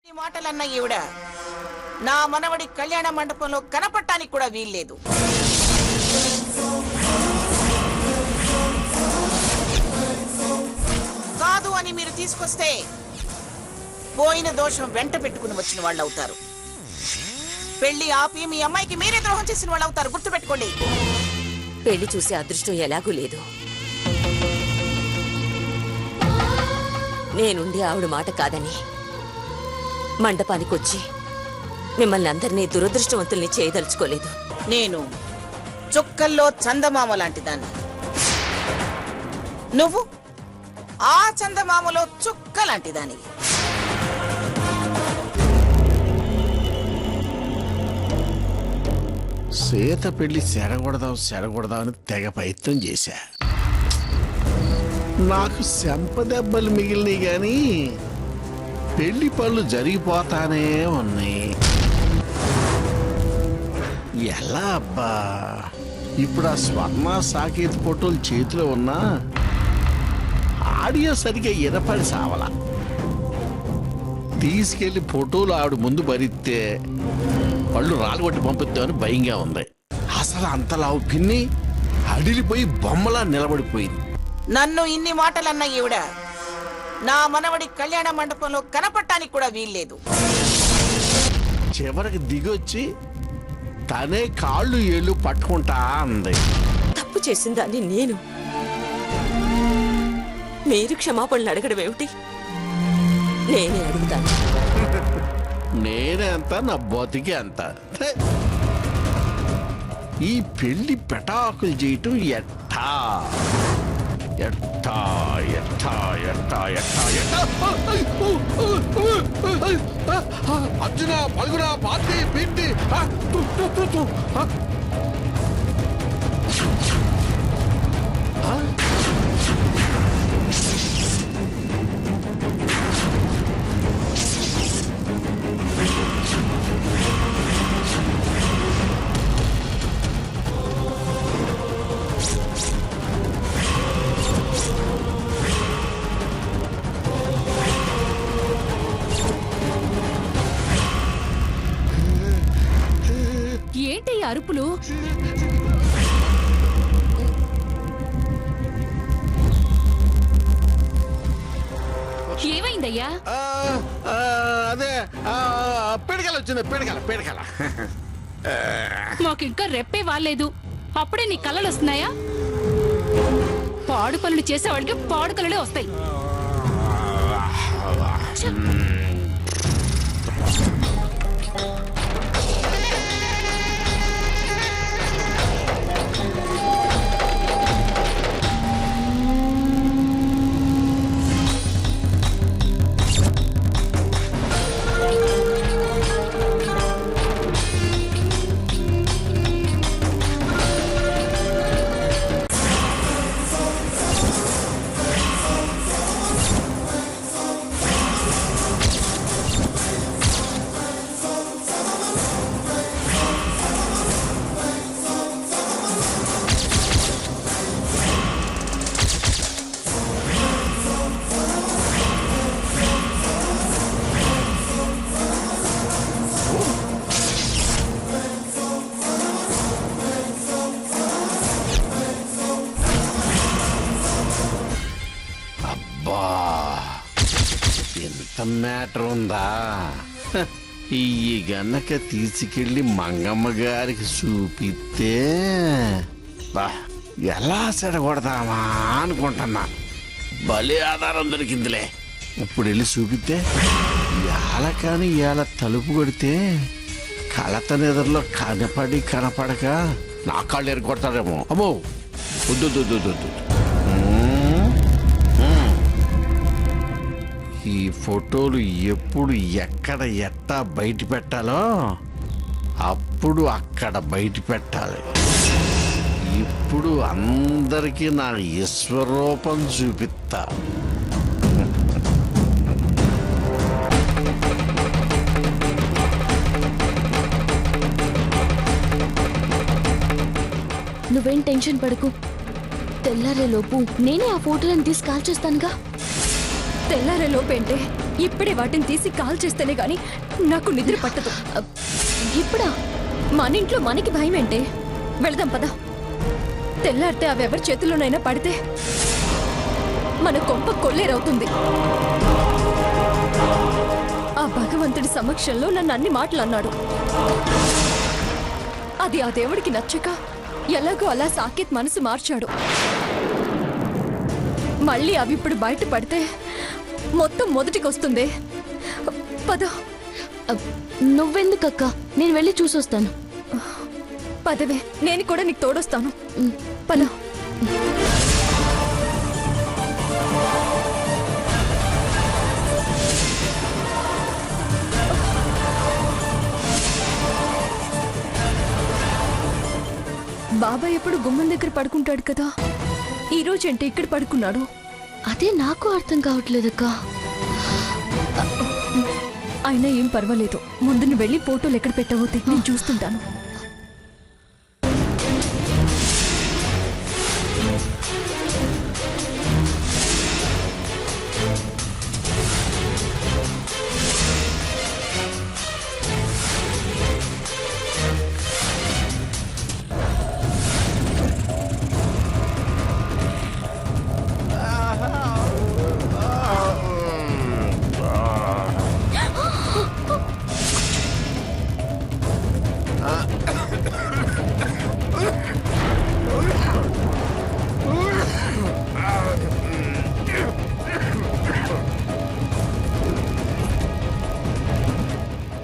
ఈ మాటలన్న ఈవిడ నా మనవడి కళ్యాణ మండపంలో కనపడటానికి కూడా వీల్లేదు. కాదు అని మీరు తీసుకొస్తే పోయిన దోషం వెంట పెట్టుకుని వచ్చిన వాళ్ళు అవుతారు. పెళ్లి ఆపి మీ అమ్మాయికి మీరే ద్రోహం చేసిన వాళ్ళు అవుతారు. గుర్తుపెట్టుకోండి. పెళ్లి చూసే అదృష్టం ఎలాగూ లేదు. నేనుండి ఆవిడ మాట కాదని మండపానికి వచ్చి మిమ్మల్ని అందరినీ దురదృష్టవంతుల్ని చేయదలుచుకోలేదు. నేను చుక్కల్లో చందమామ లాంటి దాన్ని. నువ్వు ఆ చందమామలో చుక్క లాంటి దాని. సీత పెళ్లి సెరగొడదాం అని తెగ ప్రయత్నం చేశా. నాకు చెంపదెబ్బలు మిగిలినాయి గాని పెళ్లి పనులు జరిగిపోతానే ఉన్నాయి. ఎలా అబ్బా? ఇప్పుడు ఆ స్వర్ణ సాకేత్ ఫోటోలు చేతిలో ఉన్నా ఆడియో సరిగా ఎనపడి సావలా. తీసుకెళ్లి ఫోటోలు ఆవిడ ముందు భరిస్తే పళ్ళు రాలుగొట్టి పంపిద్దామని భయంగా ఉంది. అసలు అంతలావు పిన్ని అడిలిపోయి బొమ్మలా నిలబడిపోయింది. నన్ను ఇన్ని మాటలన్న ఈవిడ నా మనవడి కళ్యాణ మండపంలో కనపడటానికి కూడా వీల్లేదు. చివరికి దిగొచ్చి తనే కాళ్ళు ఏళ్ళు పట్టుకుంటా అంది. తప్పు చేసిందాన్ని నేను. మీరు క్షమాపణలు అడగడం ఏమిటి? నేనే అడుగుతాను. నేనే అంత, నా బతికి అంత. ఈ పెళ్లి పెటాకులు చేయటం ఎట్టా ఎట్టా ఎట్టా ఎట్టా ఎట్టా ఎట్టా అర్జున పలుగున పార్టీ పిండి ఏంటి అరుపులు? ఏమైందయ్యా? అదే పిడకల వచ్చింది. పిడకల మాకింకా రెప్పే వాలేదు, అప్పుడే నీ కళ్ళలు వస్తున్నాయా? పాడు పనులు చేసేవాడికి పాడు కళ్ళలే వస్తాయి. ఎంత మ్యాటర్ ఉందా? ఈ గనక తీసుకెళ్లి మంగమ్మ గారికి చూపిస్తే ఎలా చెడగొడదామా అనుకుంటున్నా. భలే ఆధారం దొరికిందిలే. ఇప్పుడు వెళ్ళి చూపిస్తే ఎలా కానీ ఎలా తలుపు కొడితే కలత నిద్రలో కనపడక నా కాళ్ళు ఎరగొడతారేమో. అమ్మో వద్దు. ఈ ఫోటోలు ఎప్పుడు ఎక్కడ ఎట్టా బయట పెట్టాలో అప్పుడు అక్కడ బయట పెట్టాలి. ఇప్పుడు అందరికీ నా ఈశ్వరూపం చూపిస్తా. నువ్వేం టెన్షన్ పడకు. తెల్లారేలోపు నేనే ఆ ఫోటోలను తీసి కాల్ చేస్తానుగా. తెల్లారే లోపేంటే ఇప్పుడే వాటిని తీసి కాల్ చేస్తేనే గాని నాకు నిద్ర పట్టదు. ఇప్పుడా? మన ఇంట్లో మనకి భయం ఏంటే? వెళదాం పద. తెల్లారితే అవి ఎవరి చేతిలోనైనా పడితే మన కొంప కొల్లేరవుతుంది. ఆ భగవంతుడి సమక్షంలో నన్ను అన్ని మాటలు అన్నాడు. అది ఆ దేవుడికి నచ్చక ఎలాగో అలా సాకేత్ మనసు మార్చాడు. మళ్ళీ అవి ఇప్పుడు బయట పడితే మొత్తం మొదటికొస్తుంది. పద. నువ్వెందుకక్క? నేను వెళ్ళి చూసొస్తాను. పదవే, నేను కూడా నీకు తోడొస్తాను. పద. బాబాయ్ ఎప్పుడు గుమ్మం దగ్గర పడుకుంటాడు కదా, ఈ రోజు ఏంటి ఇక్కడ పడుకున్నాడు? అదే నాకు అర్థం కావట్లేదక్క. అయినా ఏం పర్వాలేదు, ముందు నువ్వు వెళ్ళి ఫోటోలు ఎక్కడ పెట్టావో నేను చూస్తుంటాను.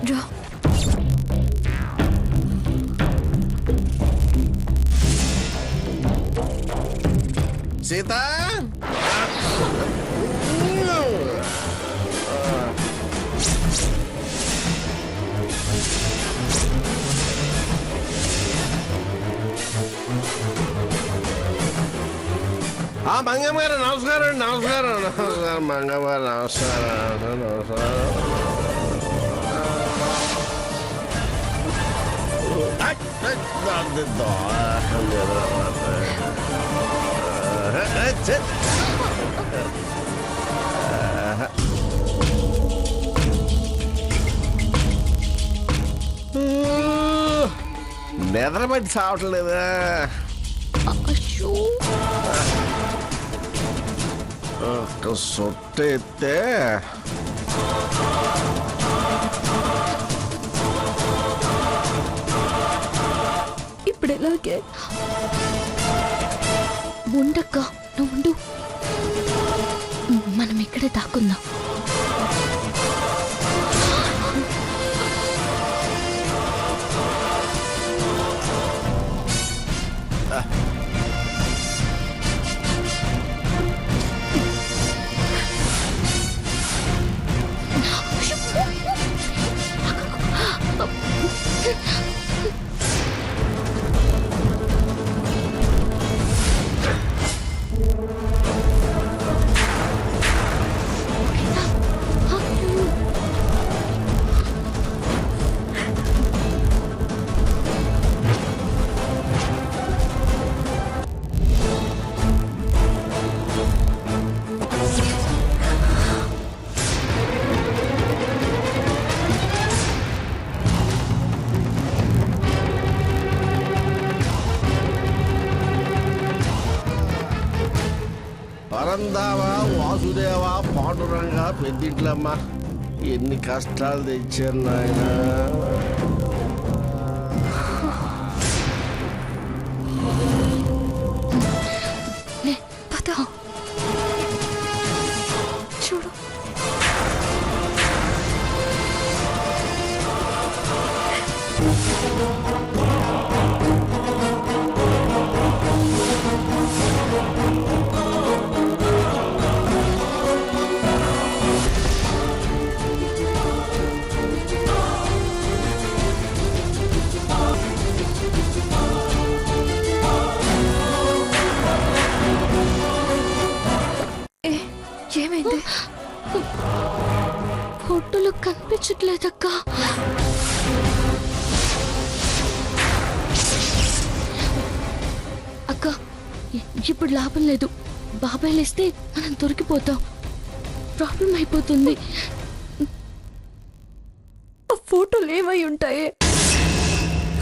రా. సీత మంగమ్మ గారు నమస్కారం. నమస్కారం నమస్కారం మంగమ్మ గారు నమస్కారం. నమస్కారం. నిద్రపట్టి చావట్లేదా? ఒక్క సొట్టు ఎత్తే ఇప్పుడు ఎలాగే? ఉండక్క, నువ్వు ఉండు. మనం ఇక్కడే దాక్కుందాం. పరందావా వాసుదేవ పాండురంగ పెద్దింట్లమ్మ ఎన్ని కష్టాలు తెచ్చారు నాయన. చూడు, ఏమైంది? ఫోటోలు కనిపించట్లేదక్క. అక్క, ఇప్పుడు లాభం లేదు. బాబాయ్ లేస్తే మనం దొరికిపోతాం. ప్రాబ్లం అయిపోతుంది. ఫోటోలు ఏమై ఉంటాయే?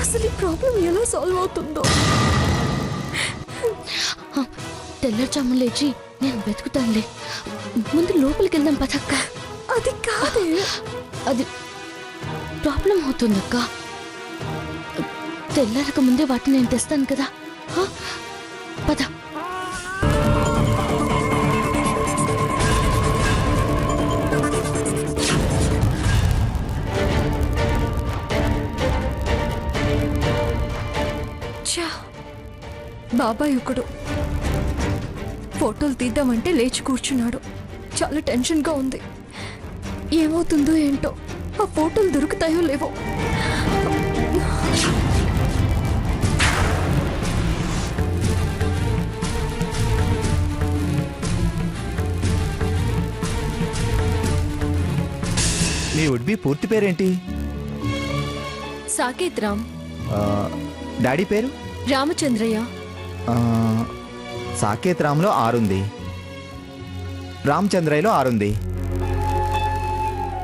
అసలు ఈ ప్రాబ్లం ఎలా సాల్వ్ అవుతుందో? తెల్లచాము లేచి నేను వెతుకుతానులే. ముందు లోపలికి వెళ్దాం పదక్క. అది కాదే. అది ప్రాబ్లం అవుతుందక్క. తెల్లారక ముందే వాటిని నేను తెస్తాను కదా. హ? పద. ఛా, బాబాయ్ ఒకడు ఫోటోలు తీద్దామంటే లేచి కూర్చున్నాడు. చాలా టెన్షన్గా ఉంది. ఏమవుతుందో ఏంటో, ఆ ఫోటోలు దొరుకుతాయో లేవో. మీ వుడ్ బి పూర్తి పేరేంటి? సాకేత్ రామ్. డాడీ పేరు? రామచంద్రయ్య. సాకేత్ రామ్లో 6 ఉంది, రామచంద్రయ్యలో 6 ఉంది.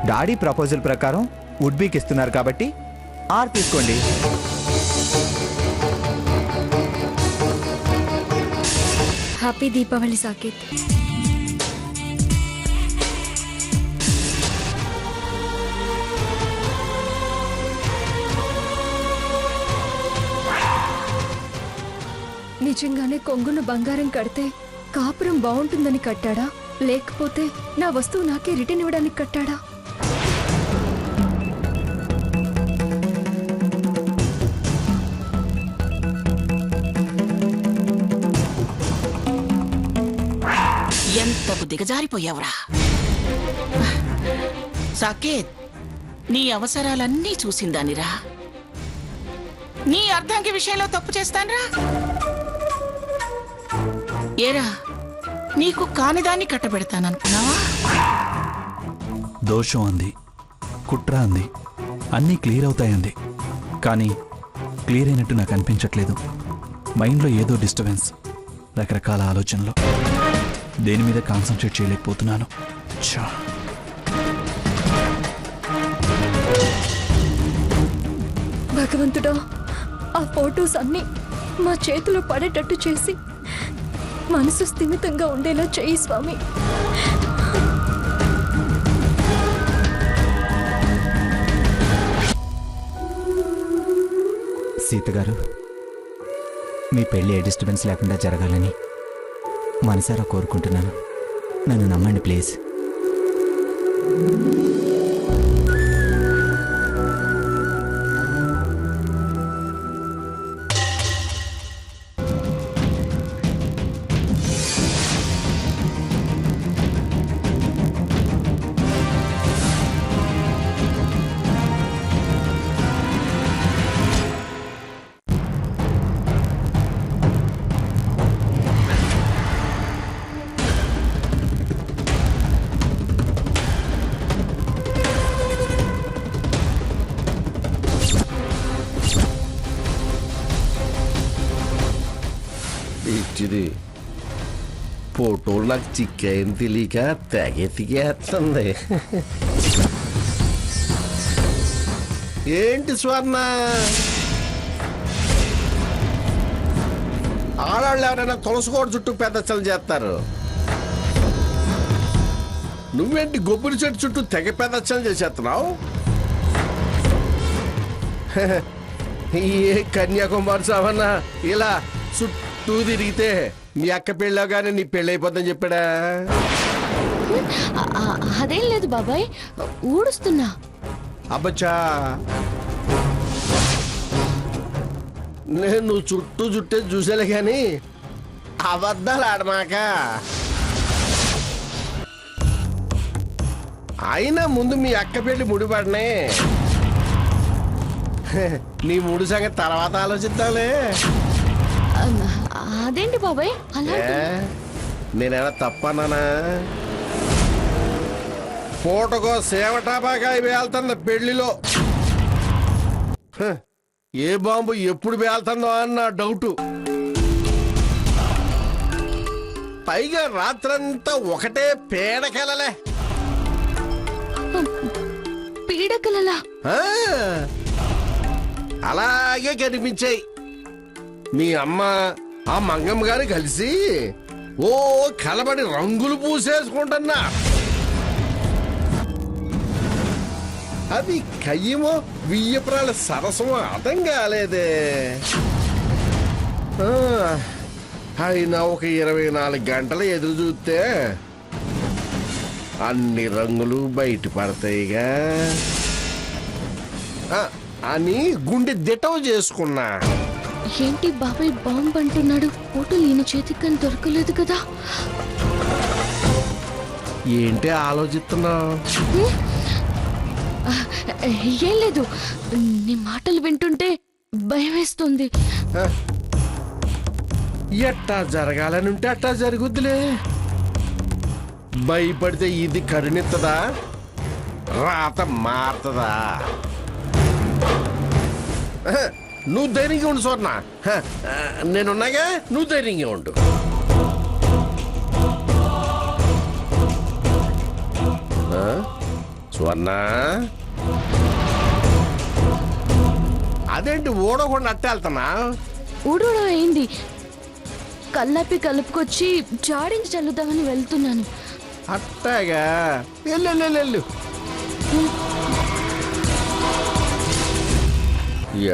డాడీ ప్రపోజల్ ప్రకారం వుడ్ బీకి ఇస్తున్నారు కాబట్టి 6 తీసుకోండి. హ్యాపీ దీపావళి సాకేత్. నిజంగానే కొంగును బంగారం కడితే కాపురం బాగుంటుందని కట్టాడా, లేకపోతే నా వస్తువు నాకే రిటర్న్ ఇవ్వడానికి కట్టాడా? ఎంతకు దిగజారిపోయావురా సాకేత్. నీ అవసరాలన్నీ చూసిందానిరా. నీ అర్ధాంగి విషయంలో తప్పు చేస్తాన్రా? ఏరా, నీకు కానిదాన్ని కట్టబెడతాననుకున్నావా? దోషం అంది, కుట్ర అంది, అన్నీ క్లియర్ అవుతాయంది. కానీ క్లియర్ అయినట్టు నాకు అనిపించట్లేదు. మైండ్లో ఏదో డిస్టర్బెన్స్, రకరకాల ఆలోచనలు. దేని మీద కాన్సన్ట్రేట్ చేయలేకపోతున్నాను. ఛా. భగవంతుడా, ఆ ఫోటోస్ అన్నీ మా చేతిలో పడేటట్టు చేసి మనసు స్థిమితంగా ఉండేలా చేయి స్వామి. సీత గారు, మీ పెళ్ళి ఏ డిస్టర్బెన్స్ లేకుండా జరగాలని మనసారా కోరుకుంటున్నాను. నన్ను నమ్మండి ప్లీజ్. ఇచ్చిది ఫోటోలు నాకు చిక్కాయని తెలియక తెగెతికేస్తుంది. ఏంటి స్వర్ణ, ఆడవాళ్ళు ఎవరైనా తులసికోట చుట్టూ పెద్దచ్చలు చేస్తారు, నువ్వేంటి గొబ్బరి చెట్టు చుట్టూ తెగ పెద్దచ్చలు చేసేస్తున్నావు? ఏ కన్యాకుమారి సావన్నా ఇలా చుట్టూ తిరిగితే నీ అక్క పెళ్ళగానే నీ పెళ్ళి అయిపోద్దని చెప్పాడా? అదేం లేదు బాబాయ్, ఊడుస్తున్నా. అబ్బచ్చా, నేను నువ్వు చుట్టూ చుట్టే చూసేలే కానీ అబద్ధాలు ఆడమాక. అయినా ముందు మీ అక్క పెళ్లి ముడిపడినే, నీ ముడి సంగతి తర్వాత ఆలోచిద్దాంలే. అదేంటి బాబాయ్ అలా? నేనేనా తప్పన్నానా? పూటకో సేవటాబాగా వేళ్తుంది పెళ్లిలో. ఏ బాంబు ఎప్పుడు పేలుతుందో అన్న డౌటు. పైగా రాత్రంతా ఒకటే పేడకెళ్ళలే. పీడకలలా ఆ, అలాగే కనిపించాయి. మీ అమ్మ ఆ మంగమ్మ గారు కలిసి ఓ కలబడి రంగులు పూసేసుకుంటున్నా. అది కయ్యమో వియ్యపురాల సరసమో అర్థం కాలేదే. ఆ, అయినా ఒక 24 గంటలు ఎదురు చూస్తే అన్ని రంగులు బయట పడతాయిగా అని గుండె దిటవు చేసుకున్నా. ఏంటి బాబాయ్ బాంబ్ అంటున్నాడు? ఫోటోలు ఈయన చేతికి కానీ దొరకలేదు కదా. ఏంటి ఆలోచిస్తున్నావు? ఏం లేదు, నీ మాటలు వింటుంటే భయం వేస్తుంది. ఎట్టా జరగాలని ఉంటే అట్టా జరుగుద్దిలే. భయపడితే ఇది కరుణిత్తదా, రాత మారుతుందా? నువ్వు ధైర్యంగా ఉండు స్వర్ణ. నేనున్నాగా, నువ్వు ధైర్యంగా ఉండు. స్వర్ణ, అదేంటి ఓడకుండా అట్టేళ్తున్నా? ఊడోడం అయింది, కల్లాపి కలుపుకొచ్చి జాడించి చల్లుదామని వెళ్తున్నాను. అట్టాగా, వెళ్ళు.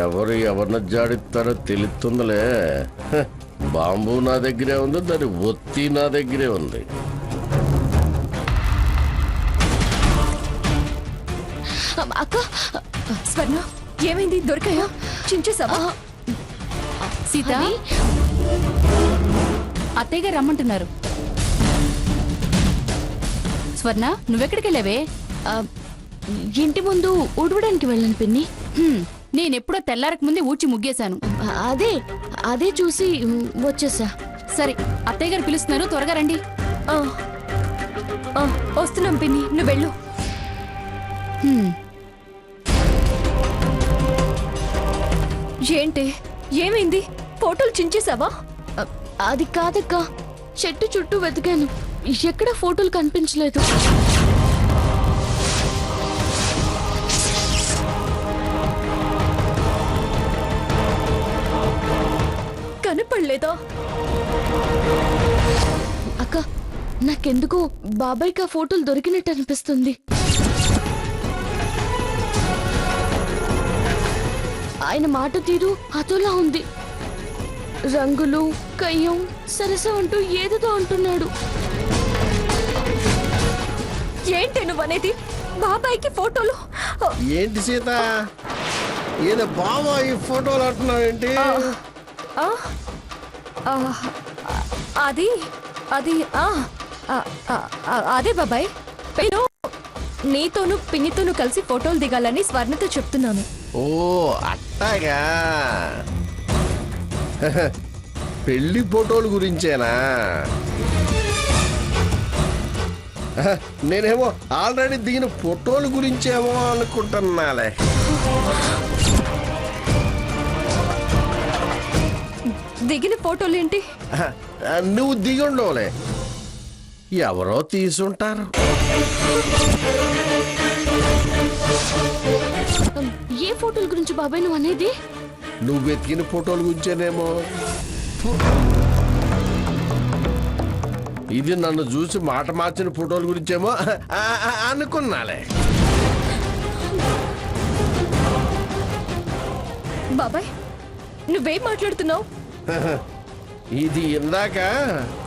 ఎవరు ఎవరిని జాడిస్తారో తెలుస్తుందిలే. బాంబు నా దగ్గరే ఉంది, దాని ఒత్తి నా దగ్గరే ఉంది. అక్క, స్వర్ణ ఏమైంది? దొరికాయా? చించేసావా? సీత, అత్తయ్య గారు రమ్మంటున్నారు. స్వర్ణ, నువ్వెక్కడికి వెళ్ళావే? ఇంటి ముందు ఊడవడానికి వెళ్ళను పిన్ని. నేనెప్పుడో తెల్లారక ముందే ఊడ్చి ముగ్గేశాను. అదే చూసి వచ్చేసా. సరే, అత్తయ్య గారు పిలుస్తున్నారు, త్వరగా రండి. వస్తున్నాం పిన్ని, నువ్వు వెళ్ళు. ఏంటి, ఏమైంది? ఫోటోలు చించేసావా? అది కాదక్క, చెట్టు చుట్టూ వెతికాను, ఎక్కడ ఫోటోలు కనిపించలేదు. కనపడలేదా? అక్క, నాకెందుకో బాబాయ్కి ఆ ఫోటోలు దొరికినట్టు అనిపిస్తుంది. ఆయన మాట తీరు అతోలా ఉంది. రంగులు, కయ్యం, సరసం అంటూ ఏదేదో అంటున్నాడు. ఏంటి నువ్వనేది? బాబాయ్కి ఫోటోలు? ఏంటి సీత, ఏదో బాబా ఈ ఫోటోలు అంటున్నావు ఏంటి? అది అది అదే బాబాయ్, నీతోను పిన్నితోను కలిసి ఫోటోలు దిగాలని స్వర్ణతో చెప్తున్నాను. ఓ అట్టాగా, పెళ్లి ఫోటోల గురించేనా? నేనేమో ఆల్రెడీ దిగిన ఫోటోల గురించేమో అనుకుంటున్నాలే. దిగిన ఫోటోలేంటి? నువ్వు దిగి ఉండవులే, ఎవరో తీసుంటారు. ఏ ఫోటోల గురించి బాబాయ్ నువ్వు అనేది? నువ్వు వెతికిన ఫోటోల గురించేనేమో. ఇది నన్ను చూసి మాట మార్చిన ఫోటోల గురించేమో అనుకున్నాలే. బాబాయ్, నువ్వేం మాట్లాడుతున్నావు? ఇది ఇందాక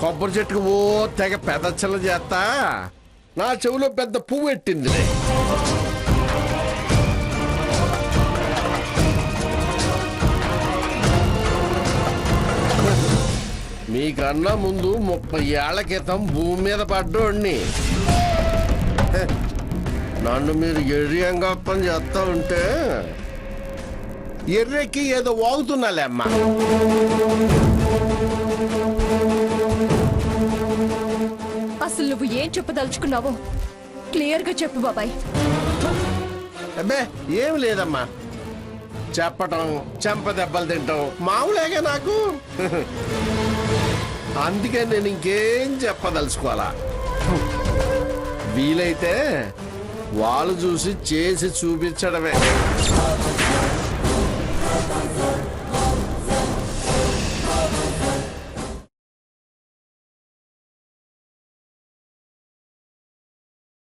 కొబ్బరి చెట్టుకు ఓ తెగ పెదచ్చలు చేస్తా నా చెవిలో పెద్ద పువ్వు ఎట్టింది. మీకన్నా ముందు 30 ఏళ్ల క్రితం భూమి మీద పడ్డోడిని. నన్ను మీరు ఎర్రియంగప్పని చేస్తా ఉంటే ఎర్రెక్కి ఏదో వాగుతున్నాలే అమ్మా. అసలు నువ్వు ఏం చెప్పదలుచుకున్నావో క్లియర్ గా చెప్పు బాబాయ్. అబ్బే ఏం లేదమ్మా, చెప్పటం చెంప దెబ్బలు తింటాం మామూలేగా నాకు. అందుకే నేను ఇంకేం చెప్పదలుచుకోవాలా. వీలైతే వాళ్ళు చూసి చేసి చూపించడమే.